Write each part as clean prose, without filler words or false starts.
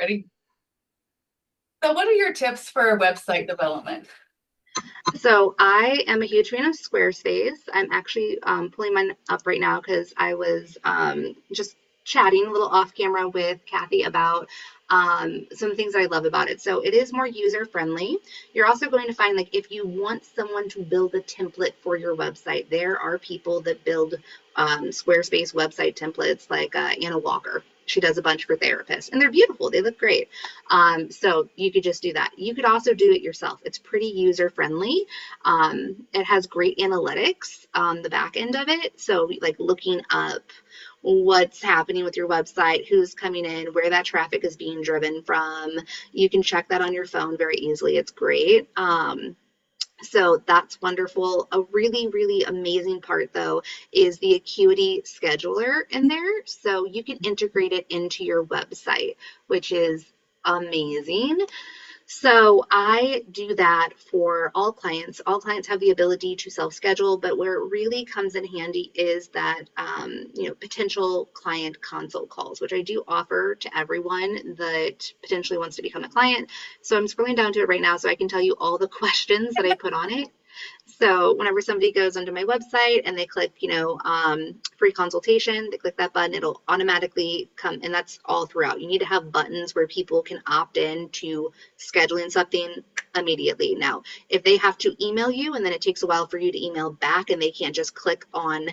Ready? So what are your tips for website development? So I am a huge fan of Squarespace. I'm actually pulling mine up right now because I was just chatting a little off camera with Kathy about some things that I love about it. So it is more user friendly. You're also going to find like if you want someone to build a template for your website, there are people that build Squarespace website templates like Anna Walker. She does a bunch for therapists and they're beautiful. They look great. So you could just do that. You could also do it yourself. It's pretty user friendly. It has great analytics on the back end of it. So like looking up what's happening with your website, who's coming in, where that traffic is being driven from. You can check that on your phone very easily. It's great. So that's wonderful. A really, really amazing part, though, is the Acuity scheduler in there. So you can integrate it into your website, which is amazing. So I do that for all clients. All clients have the ability to self-schedule, but where it really comes in handy is that potential client consult calls, which I do offer to everyone that potentially wants to become a client. So I'm scrolling down to it right now so I can tell you all the questions that I put on it. So whenever somebody goes onto my website and they click, free consultation, they click that button, it'll automatically come, and that's all throughout. You need to have buttons where people can opt in to scheduling something immediately. Now, if they have to email you and then it takes a while for you to email back and they can't just click on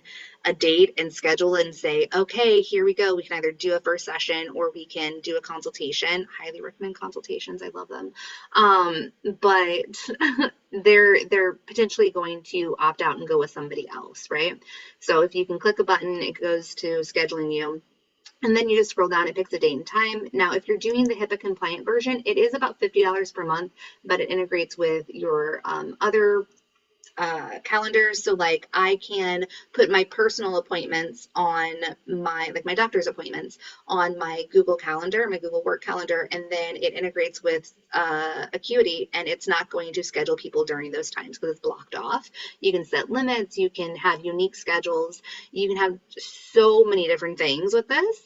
a date and schedule and say, okay, here we go. We can either do a first session or we can do a consultation. Highly recommend consultations. I love them. But they're potentially going to opt out and go with somebody else, right? So if you can click a button, it goes to scheduling you. And then you just scroll down, it picks a date and time. Now, if you're doing the HIPAA compliant version, it is about $50 per month, but it integrates with your other calendars. So like I can put my personal appointments on my doctor's appointments on my Google Calendar, my Google Work Calendar, and then it integrates with Acuity, and it's not going to schedule people during those times because it's blocked off. You can set limits, you can have unique schedules, you can have so many different things with this.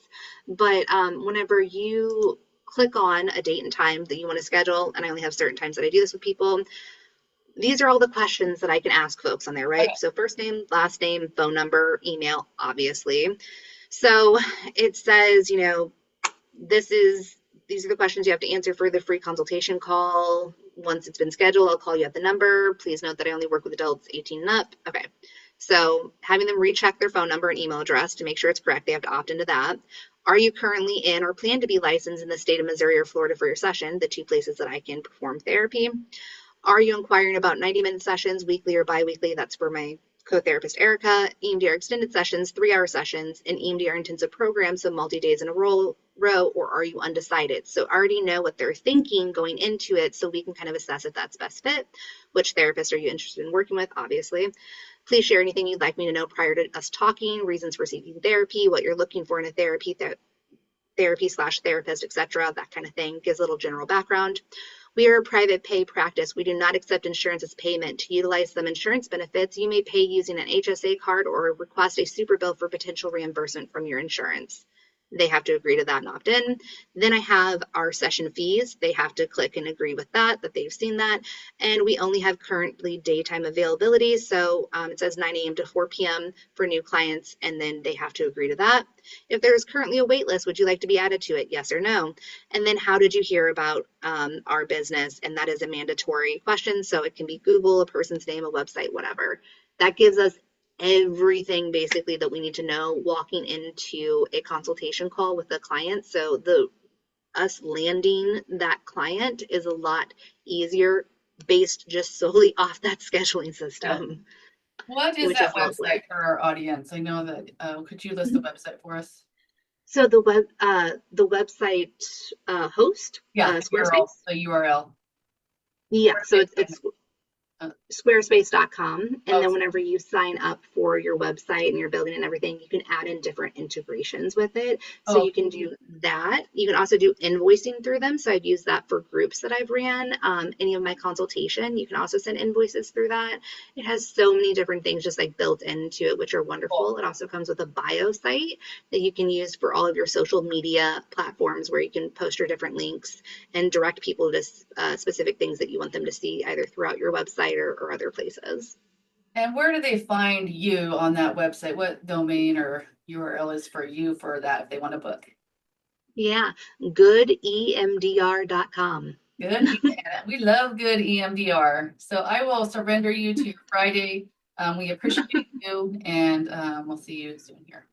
But whenever you click on a date and time that you want to schedule, and I only have certain times that I do this with people, these are all the questions that I can ask folks on there, right? Okay. So first name, last name, phone number, email, obviously. So it says, these are the questions you have to answer for the free consultation call. Once it's been scheduled, I'll call you at the number. Please note that I only work with adults 18 and up. Okay. So having them recheck their phone number and email address to make sure it's correct, they have to opt into that. Are you currently in or plan to be licensed in the state of Missouri or Florida for your session, the two places that I can perform therapy? Are you inquiring about 90-minute sessions, weekly or biweekly? That's for my co-therapist, Erica. EMDR extended sessions, 3-hour sessions, and EMDR intensive programs, so multi-days in a row, or are you undecided? So already know what they're thinking going into it so we can kind of assess if that's best fit. Which therapist are you interested in working with, obviously. Please share anything you'd like me to know prior to us talking, reasons for seeking therapy, what you're looking for in a therapy/therapist, etc. That kind of thing. Gives a little general background. We are a private pay practice. We do not accept insurance as payment. To utilize some insurance benefits, you may pay using an HSA card or request a super bill for potential reimbursement from your insurance. They have to agree to that and opt in. Then I have our session fees. They have to click and agree with that they've seen that. And we only have currently daytime availability. So it says 9 a.m. to 4 p.m. for new clients, and then they have to agree to that. If there is currently a wait list, would you like to be added to it? Yes or no? And then how did you hear about our business? And that is a mandatory question. So it can be Google, a person's name, a website, whatever. That gives us everything basically that we need to know walking into a consultation call with the client. So us landing that client is a lot easier based just solely off that scheduling Yeah. system, What is which that is lovely. website for our audience? I know that, could you list the website for us? So the website host Yeah, the URL, Squarespace. the URL. Yeah, Where do so they it's find it's it? squarespace.com. And Oh, then whenever you sign up for your website and your building and everything, you can add in different integrations with it. So oh, you can do that. You can also do invoicing through them. So I've used that for groups that I've ran. Any of my consultation, you can also send invoices through that. It has so many different things just like built into it, which are cool. wonderful. It also comes with a bio site that you can use for all of your social media platforms where you can post your different links and direct people to specific things that you want them to see either throughout your website or other places. And where do they find you on that website? What domain or URL is for you for that if they want to book? Yeah, goodemdr.com. Good. We love good EMDR. So I will surrender you to your Friday. We appreciate you and we'll see you soon here.